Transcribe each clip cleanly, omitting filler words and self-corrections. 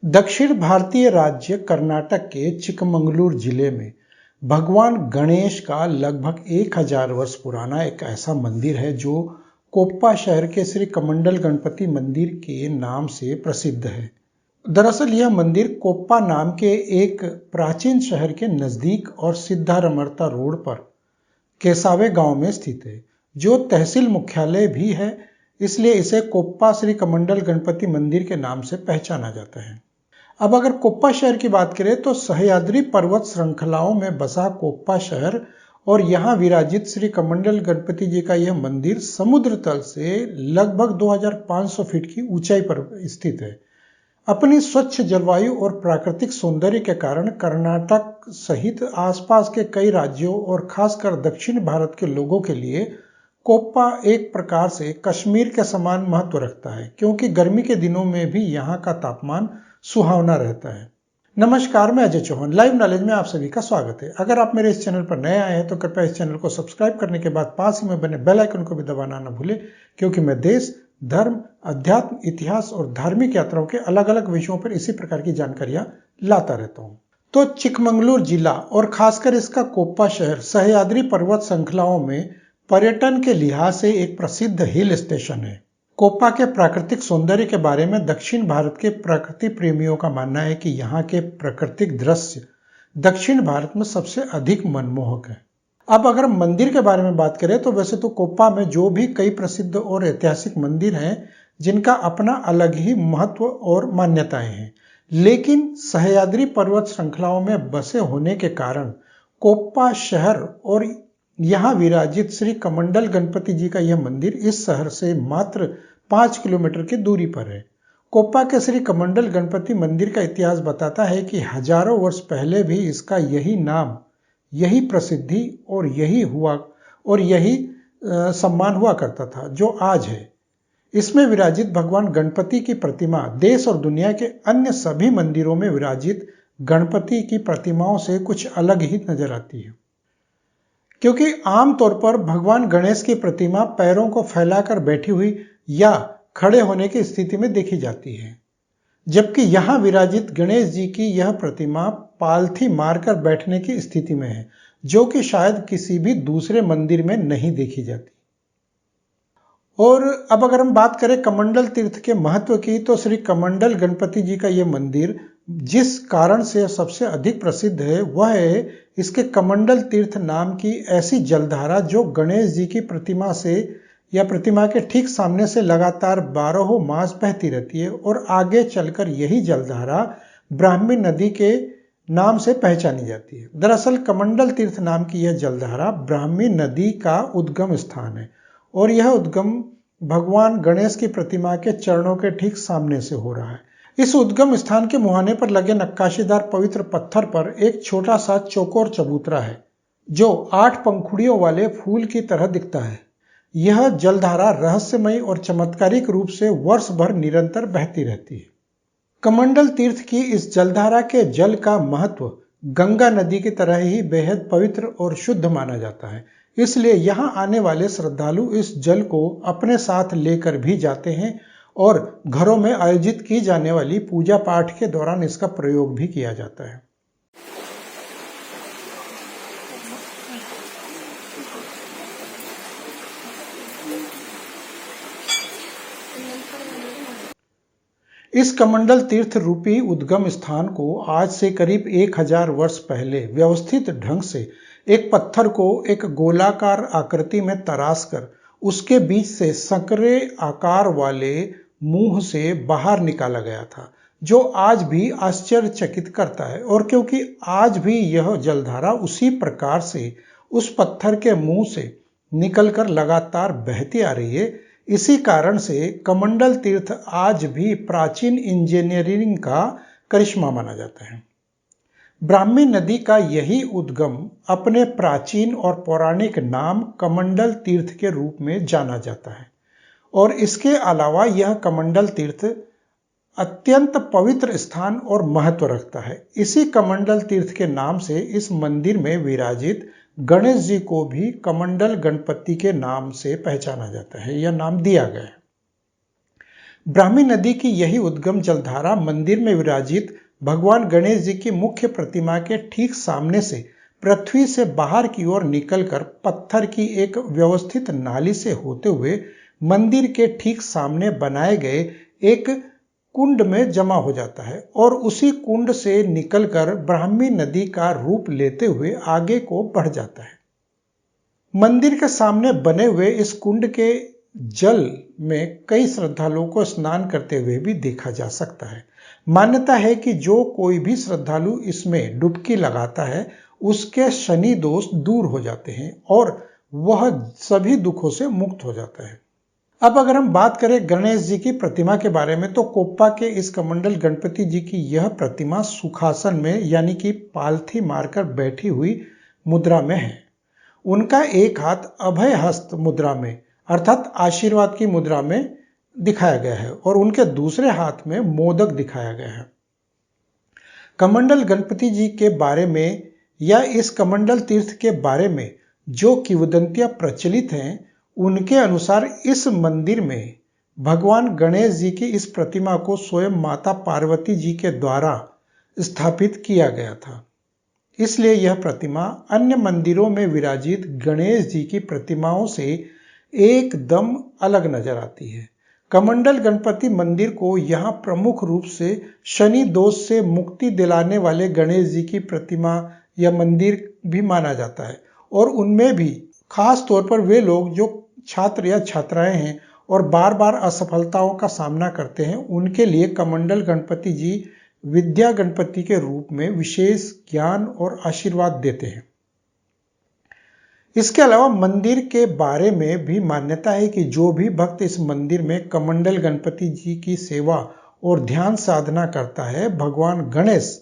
दक्षिण भारतीय राज्य कर्नाटक के चिकमंगलूर जिले में भगवान गणेश का लगभग 1000 वर्ष पुराना एक ऐसा मंदिर है जो कोप्पा शहर के श्री कमंडल गणपति मंदिर के नाम से प्रसिद्ध है। दरअसल यह मंदिर कोप्पा नाम के एक प्राचीन शहर के नजदीक और सिद्धारमर्ता रोड पर केसावे गांव में स्थित है, जो तहसील मुख्यालय भी है। इसलिए इसे कोप्पा श्री कमंडल गणपति मंदिर के नाम से पहचाना जाता है। अब अगर कोप्पा शहर की बात करें तो सह्याद्री पर्वत श्रृंखलाओं में बसा कोप्पा शहर और यहाँ विराजित श्री कमंडल गणपति जी का यह मंदिर समुद्र तल से लगभग 2500 फीट की ऊंचाई पर स्थित है। अपनी स्वच्छ जलवायु और प्राकृतिक सौंदर्य के कारण कर्नाटक सहित आसपास के कई राज्यों और खासकर दक्षिण भारत के लोगों के लिए कोप्पा एक प्रकार से कश्मीर के समान महत्व रखता है, क्योंकि गर्मी के दिनों में भी यहाँ का तापमान सुहावना रहता है। नमस्कार, मैं अजय चौहान, लाइव नॉलेज में आप सभी का स्वागत है। अगर आप मेरे इस चैनल पर नए आए हैं तो कृपया इस चैनल को सब्सक्राइब करने के बाद पास ही में बने बेल आइकन को भी दबाना न भूलें, क्योंकि मैं देश, धर्म, अध्यात्म, इतिहास और धार्मिक यात्राओं के अलग अलग विषयों पर इसी प्रकार की जानकारियां लाता रहता हूं। तो चिकमंगलूर जिला और खासकर इसका कोप्पा शहर सह्याद्री पर्वत श्रृंखलाओं में पर्यटन के लिहाज से एक प्रसिद्ध हिल स्टेशन है। कोप्पा के प्राकृतिक सौंदर्य के बारे में दक्षिण भारत के प्रकृति प्रेमियों का मानना है कि यहाँ के प्राकृतिक दृश्य दक्षिण भारत में सबसे अधिक मनमोहक है। अब अगर मंदिर के बारे में बात करें तो वैसे तो कोप्पा में जो भी कई प्रसिद्ध और ऐतिहासिक मंदिर हैं जिनका अपना अलग ही महत्व और मान्यताएं हैं, लेकिन सह्याद्री पर्वत श्रृंखलाओं में बसे होने के कारण कोप्पा शहर और यहाँ विराजित श्री कमंडल गणपति जी का यह मंदिर इस शहर से मात्र 5 किलोमीटर की दूरी पर है। कोप्पा के श्री कमंडल गणपति मंदिर का इतिहास बताता है कि हजारों वर्ष पहले भी इसका यही नाम, यही प्रसिद्धि और यही सम्मान हुआ करता था जो आज है। इसमें विराजित भगवान गणपति की प्रतिमा देश और दुनिया के अन्य सभी मंदिरों में विराजित गणपति की प्रतिमाओं से कुछ अलग ही नजर आती है, क्योंकि आमतौर पर भगवान गणेश की प्रतिमा पैरों को फैलाकर बैठी हुई या खड़े होने की स्थिति में देखी जाती है, जबकि यहाँ विराजित गणेश जी की यह प्रतिमा पालथी मारकर बैठने की स्थिति में है, जो कि शायद किसी भी दूसरे मंदिर में नहीं देखी जाती। और अब अगर हम बात करें कमंडल तीर्थ के महत्व की, तो श्री कमंडल गणपति जी का यह मंदिर जिस कारण से सबसे अधिक प्रसिद्ध है वह है इसके कमंडल तीर्थ नाम की ऐसी जलधारा जो गणेश जी की प्रतिमा से या प्रतिमा के ठीक सामने से लगातार 12 मास बहती रहती है और आगे चलकर यही जलधारा ब्राह्मी नदी के नाम से पहचानी जाती है। दरअसल कमंडल तीर्थ नाम की यह जलधारा ब्राह्मी नदी का उद्गम स्थान है और यह उद्गम भगवान गणेश की प्रतिमा के चरणों के ठीक सामने से हो रहा है। इस उद्गम स्थान के मुहाने पर लगे नक्काशीदार पवित्र पत्थर पर एक छोटा सा चौकोर चबूतरा है जो 8 पंखुड़ियों वाले फूल की तरह दिखता है। यह जलधारा रहस्यमयी और चमत्कारिक रूप से वर्ष भर निरंतर बहती रहती है। कमंडल तीर्थ की इस जलधारा के जल का महत्व गंगा नदी की तरह ही बेहद पवित्र और शुद्ध माना जाता है। इसलिए यहाँ आने वाले श्रद्धालु इस जल को अपने साथ लेकर भी जाते हैं और घरों में आयोजित की जाने वाली पूजा पाठ के दौरान इसका प्रयोग भी किया जाता है। इस कमंडल तीर्थ रूपी उद्गम स्थान को आज से करीब 1000 वर्ष पहले व्यवस्थित ढंग से एक पत्थर को एक गोलाकार आकृति में तराश कर उसके बीच से संकरे आकार वाले मुंह से बाहर निकाला गया था, जो आज भी आश्चर्यचकित करता है। और क्योंकि आज भी यह जलधारा उसी प्रकार से उस पत्थर के मुंह से निकलकर लगातार बहती आ रही है, इसी कारण से कमंडल तीर्थ आज भी प्राचीन इंजीनियरिंग का करिश्मा माना जाता है। ब्राह्मी नदी का यही उद्गम अपने प्राचीन और पौराणिक नाम कमंडल तीर्थ के रूप में जाना जाता है और इसके अलावा यह कमंडल तीर्थ अत्यंत पवित्र स्थान और महत्व रखता है। इसी कमंडल तीर्थ के नाम से इस मंदिर में विराजित गणेश जी को भी कमंडल गणपति के नाम से पहचाना जाता है, यह नाम दिया गया है। ब्राह्मी नदी की यही उद्गम जलधारा मंदिर में विराजित भगवान गणेश जी की मुख्य प्रतिमा के ठीक सामने से पृथ्वी से बाहर की ओर निकलकर पत्थर की एक व्यवस्थित नाली से होते हुए मंदिर के ठीक सामने बनाए गए एक कुंड में जमा हो जाता है और उसी कुंड से निकलकर ब्राह्मी नदी का रूप लेते हुए आगे को बढ़ जाता है। मंदिर के सामने बने हुए इस कुंड के जल में कई श्रद्धालुओं को स्नान करते हुए भी देखा जा सकता है। मान्यता है कि जो कोई भी श्रद्धालु इसमें डुबकी लगाता है उसके शनि दोष दूर हो जाते हैं और वह सभी दुखों से मुक्त हो जाता है। अब अगर हम बात करें गणेश जी की प्रतिमा के बारे में, तो कोप्पा के इस कमंडल गणपति जी की यह प्रतिमा सुखासन में यानी कि पालथी मारकर बैठी हुई मुद्रा में है। उनका एक हाथ अभय हस्त मुद्रा में अर्थात आशीर्वाद की मुद्रा में दिखाया गया है और उनके दूसरे हाथ में मोदक दिखाया गया है। कमंडल गणपति जी के बारे में या इस कमंडल तीर्थ के बारे में जो किंवदंतियां प्रचलित हैं, उनके अनुसार इस मंदिर में भगवान गणेश जी की इस प्रतिमा को स्वयं माता पार्वती जी के द्वारा स्थापित किया गया था। इसलिए यह प्रतिमा अन्य मंदिरों में विराजित गणेश जी की प्रतिमाओं से एकदम अलग नजर आती है। कमंडल गणपति मंदिर को यहाँ प्रमुख रूप से शनि दोष से मुक्ति दिलाने वाले गणेश जी की प्रतिमा या मंदिर भी माना जाता है और उनमें भी खास तौर पर वे लोग जो छात्र या छात्राएं हैं और बार बार असफलताओं का सामना करते हैं, उनके लिए कमंडल गणपति जी विद्या गणपति के रूप में विशेष ज्ञान और आशीर्वाद देते हैं। इसके अलावा मंदिर के बारे में भी मान्यता है कि जो भी भक्त इस मंदिर में कमंडल गणपति जी की सेवा और ध्यान साधना करता है, भगवान गणेश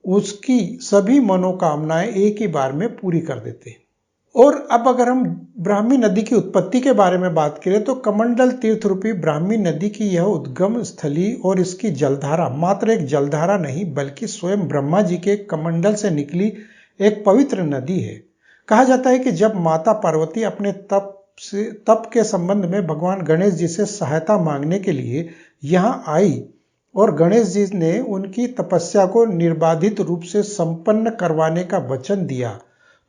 उसकी सभी मनोकामनाएं एक ही बार में पूरी कर देते हैं। और अब अगर हम ब्राह्मी नदी की उत्पत्ति के बारे में बात करें, तो कमंडल तीर्थ रूपी ब्राह्मी नदी की यह उद्गम स्थली और इसकी जलधारा मात्र एक जलधारा नहीं बल्कि स्वयं ब्रह्मा जी के कमंडल से निकली एक पवित्र नदी है। कहा जाता है कि जब माता पार्वती अपने तप के संबंध में भगवान गणेश जी से सहायता मांगने के लिए यहाँ आई और गणेश जी ने उनकी तपस्या को निर्बाधित रूप से संपन्न करवाने का वचन दिया,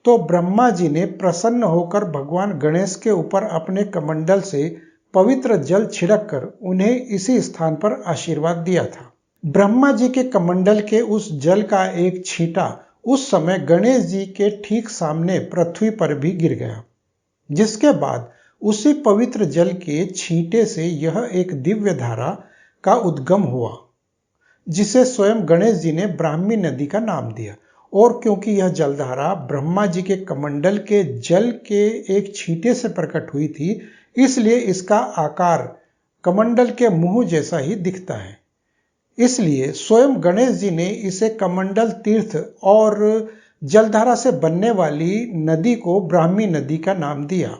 तो ब्रह्मा जी ने प्रसन्न होकर भगवान गणेश के ऊपर अपने कमंडल से पवित्र जल छिड़क कर उन्हें इसी स्थान पर आशीर्वाद दिया था। ब्रह्मा जी के कमंडल के उस जल का एक छींटा उस समय गणेश जी के ठीक सामने पृथ्वी पर भी गिर गया, जिसके बाद उसी पवित्र जल के छींटे से यह एक दिव्य धारा का उद्गम हुआ, जिसे स्वयं गणेश जी ने ब्राह्मी नदी का नाम दिया। और क्योंकि यह जलधारा ब्रह्मा जी के कमंडल के जल के एक छींटे से प्रकट हुई थी, इसलिए इसका आकार कमंडल के मुंह जैसा ही दिखता है। इसलिए स्वयं गणेश जी ने इसे कमंडल तीर्थ और जलधारा से बनने वाली नदी को ब्राह्मी नदी का नाम दिया।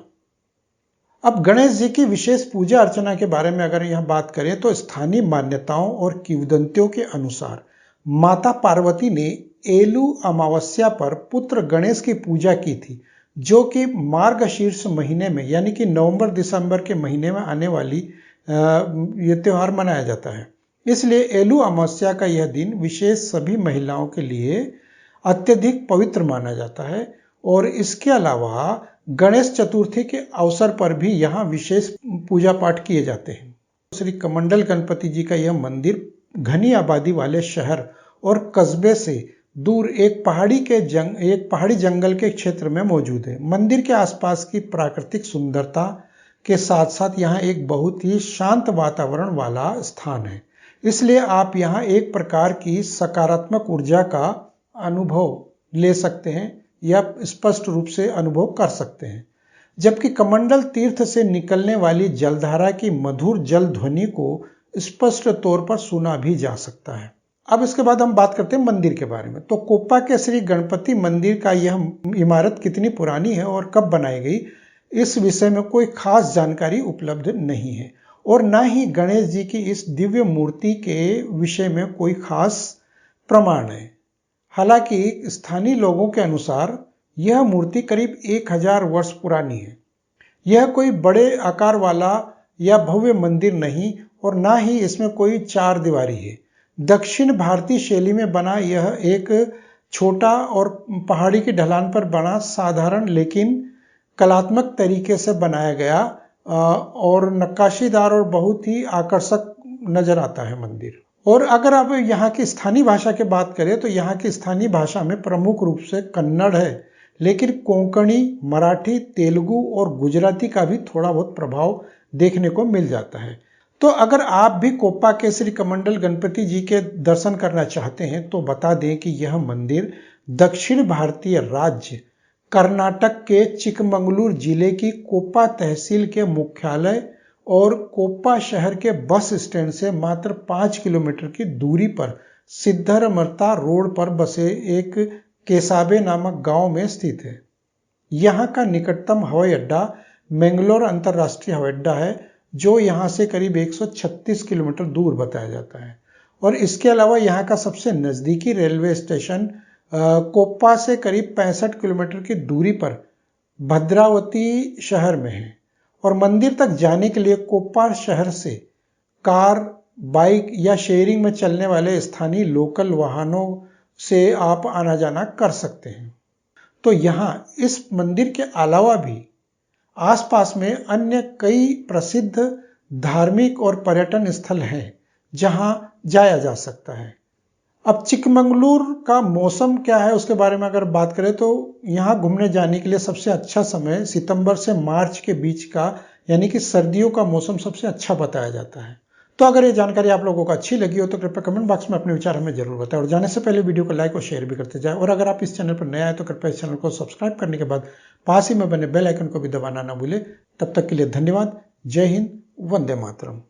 अब गणेश जी की विशेष पूजा अर्चना के बारे में अगर यहाँ बात करें, तो स्थानीय मान्यताओं और किंवदंतियों के अनुसार माता पार्वती ने एलू अमावस्या पर पुत्र गणेश की पूजा की थी, जो कि मार्गशीर्ष महीने में यानी कि नवंबर दिसंबर के महीने में आने वाली ये त्योहार मनाया जाता है। इसलिए एलू अमावस्या का यह दिन विशेष सभी महिलाओं के लिए अत्यधिक पवित्र माना जाता है और इसके अलावा गणेश चतुर्थी के अवसर पर भी यहाँ विशेष पूजा पाठ किए जाते हैं। श्री कमंडल गणपति जी का यह मंदिर घनी आबादी वाले शहर और कस्बे से दूर एक पहाड़ी जंगल के क्षेत्र में मौजूद है। मंदिर के आसपास की प्राकृतिक सुंदरता के साथ साथ यहाँ एक बहुत ही शांत वातावरण वाला स्थान है, इसलिए आप यहाँ एक प्रकार की सकारात्मक ऊर्जा का अनुभव ले सकते हैं या स्पष्ट रूप से अनुभव कर सकते हैं। जबकि कमंडल तीर्थ से निकलने वाली जलधारा की मधुर जल ध्वनि को स्पष्ट तौर पर सुना भी जा सकता है। अब इसके बाद हम बात करते हैं मंदिर के बारे में। तो कोप्पा के श्री गणपति मंदिर का यह इमारत कितनी पुरानी है और कब बनाई गई, इस विषय में कोई खास जानकारी उपलब्ध नहीं है और न ही गणेश जी की इस दिव्य मूर्ति के विषय में कोई खास प्रमाण है। हालांकि स्थानीय लोगों के अनुसार यह मूर्ति करीब 1000 वर्ष पुरानी है। यह कोई बड़े आकार वाला या भव्य मंदिर नहीं और ना ही इसमें कोई चार दीवारी है। दक्षिण भारतीय शैली में बना यह एक छोटा और पहाड़ी की ढलान पर बना साधारण लेकिन कलात्मक तरीके से बनाया गया और नक्काशीदार और बहुत ही आकर्षक नजर आता है मंदिर। और अगर अब यहाँ की स्थानीय भाषा की बात करें तो यहाँ की स्थानीय भाषा में प्रमुख रूप से कन्नड़ है, लेकिन कोंकणी, मराठी, तेलुगु और गुजराती का भी थोड़ा बहुत प्रभाव देखने को मिल जाता है। तो अगर आप भी कोप्पा के श्री कमंडल गणपति जी के दर्शन करना चाहते हैं तो बता दें कि यह मंदिर दक्षिण भारतीय राज्य कर्नाटक के चिकमंगलूर जिले की कोप्पा तहसील के मुख्यालय और कोप्पा शहर के बस स्टैंड से मात्र 5 किलोमीटर की दूरी पर सिद्धरमर्ता रोड पर बसे एक केसाबे नामक गांव में स्थित है। यहाँ का निकटतम हवाई अड्डा मैंगलोर अंतर्राष्ट्रीय हवाई अड्डा है, जो यहाँ से करीब 136 किलोमीटर दूर बताया जाता है। और इसके अलावा यहाँ का सबसे नजदीकी रेलवे स्टेशन कोप्पा से करीब 65 किलोमीटर की दूरी पर भद्रावती शहर में है। और मंदिर तक जाने के लिए कोप्पा शहर से कार, बाइक या शेयरिंग में चलने वाले स्थानीय लोकल वाहनों से आप आना जाना कर सकते हैं। तो यहाँ इस मंदिर के अलावा भी आसपास में अन्य कई प्रसिद्ध धार्मिक और पर्यटन स्थल हैं जहां जाया जा सकता है। अब चिकमंगलूर का मौसम क्या है उसके बारे में अगर बात करें तो यहाँ घूमने जाने के लिए सबसे अच्छा समय सितंबर से मार्च के बीच का, यानी कि सर्दियों का मौसम सबसे अच्छा बताया जाता है। तो अगर ये जानकारी आप लोगों को अच्छी लगी हो तो कृपया कमेंट बॉक्स में अपने विचार हमें जरूर बताएं और जाने से पहले वीडियो को लाइक और शेयर भी करते जाएं। और अगर आप इस चैनल पर नए आए तो कृपया इस चैनल को सब्सक्राइब करने के बाद पास ही में बने बेल आइकन को भी दबाना ना भूलें। तब तक के लिए धन्यवाद। जय हिंद, वंदे मातरम।